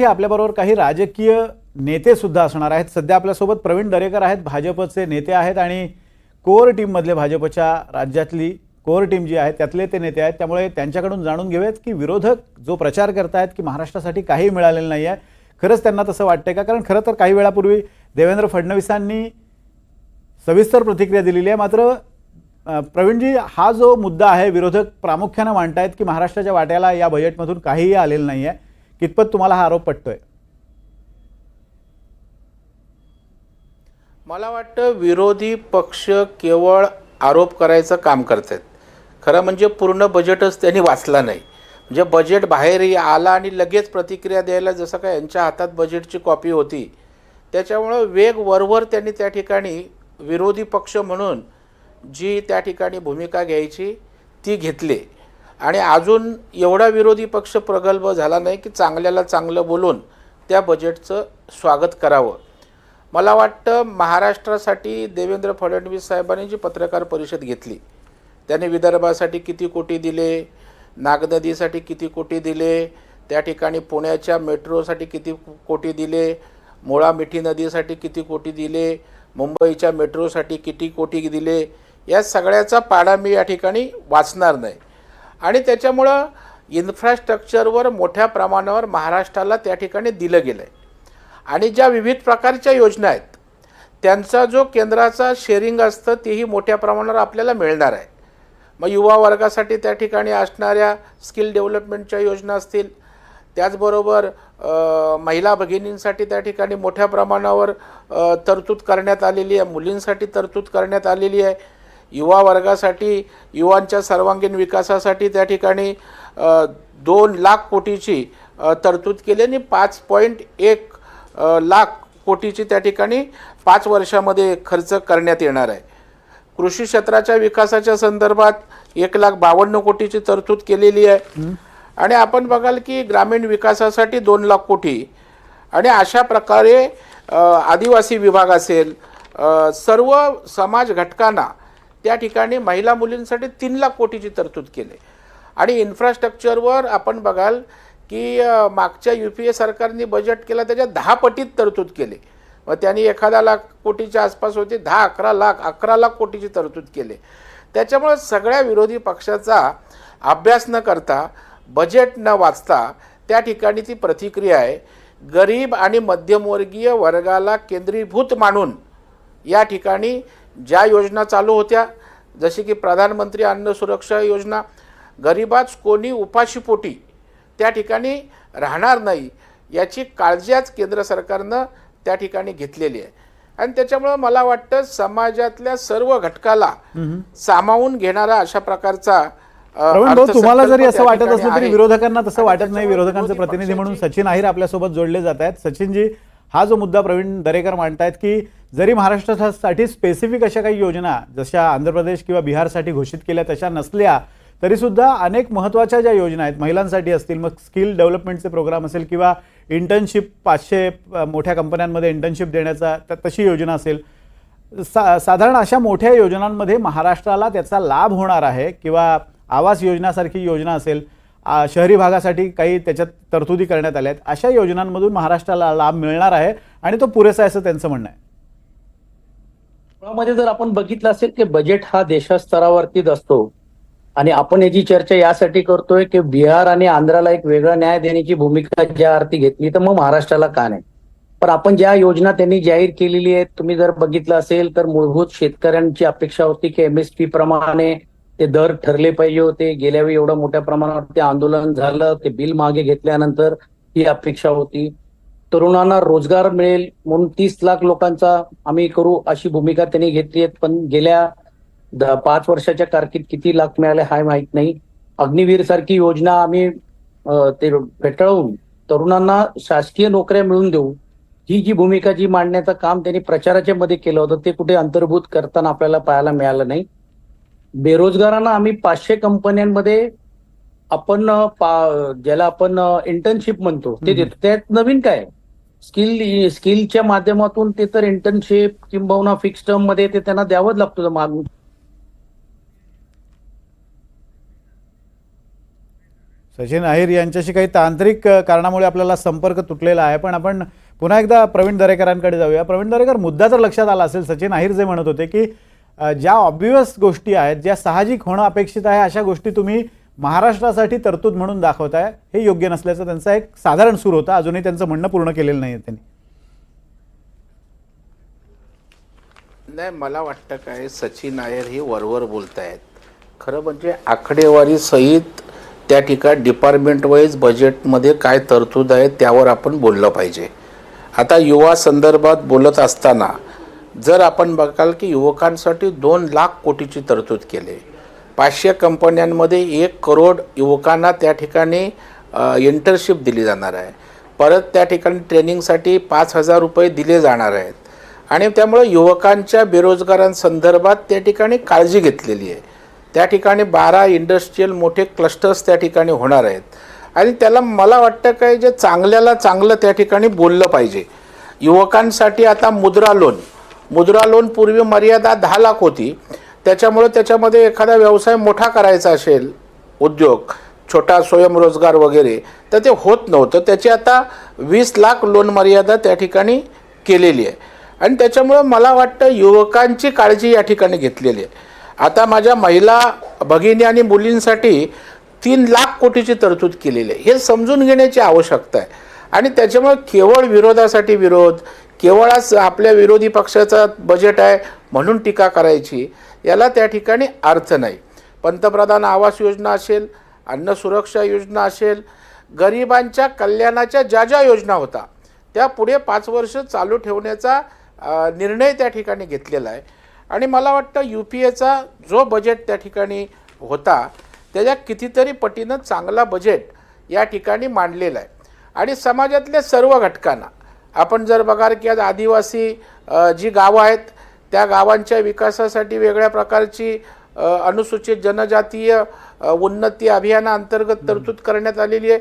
आपल्याबरोबर काही राजकीय नेते सुद्धा असणार आहेत। सध्या आपल्यासोबत प्रवीण दरेकर आहेत, भाजपचे नेते आहेत आणि कोर टीम मधले भाजपच्या राज्यातली कोर टीम जी आहे त्यातले ते नेते आहेत। त्यामुळे त्यांच्याकडून जाणून घेऊयात की विरोधक जो प्रचार करतायत की महाराष्ट्रासाठी काही मिळालेलं नाहीये, खरंच त्यांना तसं वाटतंय का? कारण खरं तर काही वेळापूर्वी देवेंद्र फडणवीसांनी सविस्तर प्रतिक्रिया दिलेली आहे। मात्र प्रवीणजी, हा जो मुद्दा आहे विरोधक प्रामुख्याने मांडतायत की महाराष्ट्राच्या वाट्याला या बजेटमधून काहीही आलेलं नाहीये, कितपत तुम्हाला हा आरोप पटतोय? मला वाटतं विरोधी पक्ष केवळ आरोप करायचं काम करतात। खरं म्हणजे पूर्ण बजेटच त्यांनी वाचला नाही। म्हणजे बजेट बाहेर आला आणि लगेच प्रतिक्रिया द्यायला जसं काय यांच्या हातात बजेटची कॉपी होती, त्याच्यामुळे वेग वरवर त्यांनी त्या ठिकाणी विरोधी पक्ष म्हणून जी त्या ठिकाणी भूमिका घ्यायची ती घेतली आणि अजून एवढा विरोधी पक्ष प्रगल्भ झाला नाही की चांगल्याला चांगलं बोलून त्या बजेटचं स्वागत करावं। मला वाटतं महाराष्ट्रासाठी देवेंद्र फडणवीस साहेबांनी जी पत्रकार परिषद घेतली, त्यांनी विदर्भासाठी किती कोटी दिले, नागनदीसाठी किती कोटी दिले, त्या ठिकाणी पुण्याच्या मेट्रोसाठी किती कोटी दिले, मुळा मिठी नदीसाठी किती कोटी दिले, मुंबईच्या मेट्रोसाठी किती कोटी दिले, या सगळ्याचा पाढा मी या ठिकाणी वाचणार नाही। आणि त्याच्यामुळं इन्फ्रास्ट्रक्चरवर मोठ्या प्रमाणावर महाराष्ट्राला त्या ठिकाणी दिलं गेलं आहे आणि ज्या विविध प्रकारच्या योजना आहेत त्यांचा जो केंद्राचा शेअरिंग असतं तेही मोठ्या प्रमाणावर आपल्याला मिळणार आहे। मग युवा वर्गासाठी त्या ठिकाणी असणाऱ्या स्किल डेव्हलपमेंटच्या योजना असतील, त्याचबरोबर महिला भगिनींसाठी त्या ठिकाणी मोठ्या प्रमाणावर तरतूद करण्यात आलेली आहे, मुलींसाठी तरतूद करण्यात आलेली आहे, युवा वर्गासाठी युवांच्या सर्वांगीण विकासासाठी त्या ठिकाणी 2 लाख कोटीची तरतूद केली आणि 5.1 लाख कोटीची त्या ठिकाणी 5 वर्षामध्ये खर्च करण्यात येणार आहे। कृषी क्षेत्राच्या विकासाच्या संदर्भात 1,52 कोटीची तरतूद केलेली आहे आणि आपण बघाल की ग्रामीण विकासासाठी 2 लाख कोटी आणि अशा प्रकारे आदिवासी विभाग असेल, सर्व समाज घटकांना त्या ठिकाणी महिला मुलींसाठी 3 लाख कोटीची तरतूद केली। आणि इन्फ्रास्ट्रक्चरवर आपण बघाल की मागच्या UPA सरकारने बजेट केला त्याच्या 10 पटीत तरतूद केली। मग त्यांनी 1 लाख कोटीच्या आसपास होते, 11 लाख कोटीची तरतूद केली। त्याच्यामुळे सगळ्या विरोधी पक्षाचा अभ्यास न करता, बजेट न वाचता त्या ठिकाणी ती प्रतिक्रिया आहे। गरीब आणि मध्यमवर्गीय वर्गाला केंद्रीभूत मानून या ठिकाणी ज्या योजना चालू होत्या, जशी की प्रधानमंत्री अन्न सुरक्षा योजना, गरीबाच कोणी उपाशीपोटी त्या ठिकाणी राहणार नाही याची काळजी आज केंद्र सरकारनं त्या ठिकाणी घेतलेली आहे। आणि त्याच्यामुळे मला वाटतं समाजातल्या सर्व घटकाला सामावून घेणारा अशा प्रकारचा तुम्हाला जरी असं वाटत असलं तरी विरोधकांना तसं वाटत नाही। विरोधकांचे प्रतिनिधी म्हणून सचिन अहिर आपल्यासोबत जोडले जात आहेत। सचिनजी, हा जो मुद्दा प्रवीण दरेकर मांडतायत की जरी महाराष्ट्रासाठी स्पेसिफिक अशा काही योजना जशा आंध्र प्रदेश किंवा बिहारसाठी घोषित केल्या तशा नसल्या तरी सुद्धा अनेक महत्त्वाच्या ज्या योजना आहेत महिलांसाठी असतील, मग स्किल डेव्हलपमेंटचे प्रोग्राम असेल किंवा इंटर्नशिप 500 मोठ्या कंपन्यांमध्ये इंटर्नशिप देण्याचा तशी योजना असेल, साधारण अशा मोठ्या योजनांमध्ये महाराष्ट्राला त्याचा लाभ होणार आहे किंवा आवास योजनासारखी योजना असेल, शहरी भागासाठी काही त्याच्यात तरतुदी करण्यात आल्या आहेत, अशा योजनांमधून महाराष्ट्राला लाभ मिळणार आहे आणि तो पुरेसा आहे असं त्यांचं म्हणणं आहे। मुळामध्ये जर आपण बघितलं असेल की बजेट हा देशस्तरावरतीच असतो आणि आपण याची चर्चा यासाठी करतोय की बिहार आणि आंध्राला एक वेगळा न्याय देण्याची भूमिका ज्या अर्थी घेतली तर मग महाराष्ट्राला का नाही। पण आपण ज्या योजना त्यांनी जाहीर केलेली आहेत, तुम्ही जर बघितलं असेल तर मूलभूत शेतकऱ्यांची अपेक्षा होती की MSP प्रमाणे ते दर ठरले पाहिजे होते। गेल्या वेळी एवढं मोठ्या प्रमाणावर ते आंदोलन झालं, ते बिल मागे घेतल्यानंतर ही अपेक्षा होती। तरुणांना रोजगार मिळेल म्हणून 30 लाख लोकांचा आम्ही करू अशी भूमिका त्यांनी घेतली आहे, पण गेल्या 5 वर्षाच्या कारकीर्दीत किती लाख मिळाले हा माहित नाही। अग्निवीर सारखी योजना आम्ही ते फेटाळून तरुणांना शासकीय नोकऱ्या मिळवून देऊ ही जी भूमिका जी मांडण्याचं काम त्यांनी प्रचाराच्या मध्ये केलं होतं ते कुठे अंतर्भूत करताना आपल्याला पाहायला मिळालं नाही। बेरोजगारांना आम्ही 500 कंपन्यांमध्ये आपण ज्याला आपण इंटर्नशिप म्हणतो ते देतो। त्यात नवीन काय, स्किलच्या माध्यमातून ते तर इंटर्नशिप किंबहुना फिक्स टर्म मध्ये ते त्यांना द्यावंच लागतं मागून। सचिन अहिर यांच्याशी काही तांत्रिक कारणामुळे आपल्याला संपर्क तुटलेला आहे, पण आपण पुन्हा एकदा प्रवीण दरेकरांकडे जाऊया. प्रवीण दरेकर, मुद्दा तर लक्षात आला असेल. सचिन अहिर जे म्हणत होते की ज्या ऑब्वियस गोष्टी आहेत, ज्या साहजिक होणं अपेक्षित आहे, अशा गोष्टी तुम्ही महाराष्ट्रासाठी तरतूद म्हणून दाखवताय, हे योग्य नसल्याचं त्यांचा एक साधारण सूर होता. अजूनही त्यांचं म्हणणं पूर्ण केलेलं नाही त्यांनी. नाही, मला वाटतं काय, सचिन अय्यर हे वरवर बोलतायत. खरं म्हणजे आकडेवारी सहित त्या ठिकाणी डिपार्टमेंट वाईज बजेटमध्ये काय तरतूद आहे त्यावर आपण बोललं पाहिजे. आता युवा संदर्भात बोलत असताना जर आपण बघाल की युवकांसाठी 2 लाख कोटीची तरतूद केली, 500 कंपन्यांमध्ये 1 करोड युवकांना त्या ठिकाणी इंटर्नशिप दिली जाणार आहे. परत त्या ठिकाणी ट्रेनिंगसाठी 5,000 रुपये दिले जाणार आहेत. आणि त्यामुळे युवकांच्या बेरोजगारांसंदर्भात त्या ठिकाणी काळजी घेतलेली आहे. त्या ठिकाणी 12 इंडस्ट्रीयल मोठे क्लस्टर्स त्या ठिकाणी होणार आहेत. आणि त्याला मला वाटतं काय, जे चांगल्याला चांगलं त्या ठिकाणी बोललं पाहिजे. युवकांसाठी आता मुद्रा लोन पूर्वी मर्यादा 10 लाख होती. त्याच्यामध्ये एखादा व्यवसाय मोठा करायचा असेल, उद्योग छोटा स्वयंरोजगार वगैरे, तर ते होत नव्हतं. त्याची आता 20 लाख लोन मर्यादा त्या ठिकाणी केलेली आहे. आणि त्याच्यामुळं मला वाटतं युवकांची काळजी या ठिकाणी घेतलेली आहे. आता माझ्या महिला भगिनी आणि मुलींसाठी 3 लाख कोटीची तरतूद केलेली आहे. हे समजून घेण्याची आवश्यकता आहे. आणि त्याच्यामुळे केवळ विरोधासाठी विरोध, केवळच आपल्या विरोधी पक्षाचा बजेट आहे म्हणून टीका करायची, याला त्या ठिकाणी अर्थ नाही. पंतप्रधान आवास योजना असेल, अन्न सुरक्षा योजना असेल, गरिबांच्या कल्याणाच्या ज्या योजना होता त्या पुढे 5 वर्ष चालू ठेवण्याचा निर्णय त्या ठिकाणी घेतलेला आहे. आणि मला वाटतं UPAचा जो बजेट त्या ठिकाणी होता त्याच्या कितीतरी पटीनं चांगला बजेट या ठिकाणी मांडलेला आहे. आणि समाजातल्या सर्व घटकांना आपण जर बघाल की आज आदिवासी जी गावं आहेत त्या गावांच्या विकासासाठी वेगळ्या प्रकारची अनुसूचित जनजातीय उन्नती अभियानाअंतर्गत तरतूद करण्यात आलेली आहे.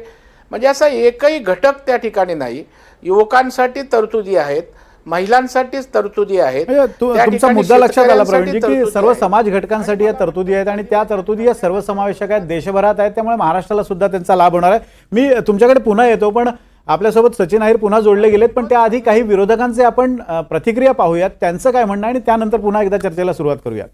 म्हणजे असा एकही घटक त्या ठिकाणी नाही. युवकांसाठी तरतुदी आहेत, महिलांसाठीच तरतुदी आहेत. तुमचा मुद्दा लक्षात आला प्रवीणजी की सर्व समाज घटकांसाठी या तरतुदी आहेत आणि त्या तरतुदी या सर्वसमावेशक आहेत, देशभरात आहेत. त्यामुळे महाराष्ट्राला सुद्धा त्यांचा लाभ होणार आहे. मी तुमच्याकडे पुन्हा येतो, पण आपल्यासोबत सचिन अहिर पुन्हा जोडले गेलेत. पण त्याआधी काही विरोधकांचे आपण प्रतिक्रिया पाहूयात, त्यांचं काय म्हणणं आहे, आणि त्यानंतर पुन्हा एकदा चर्चेला सुरुवात करूयात.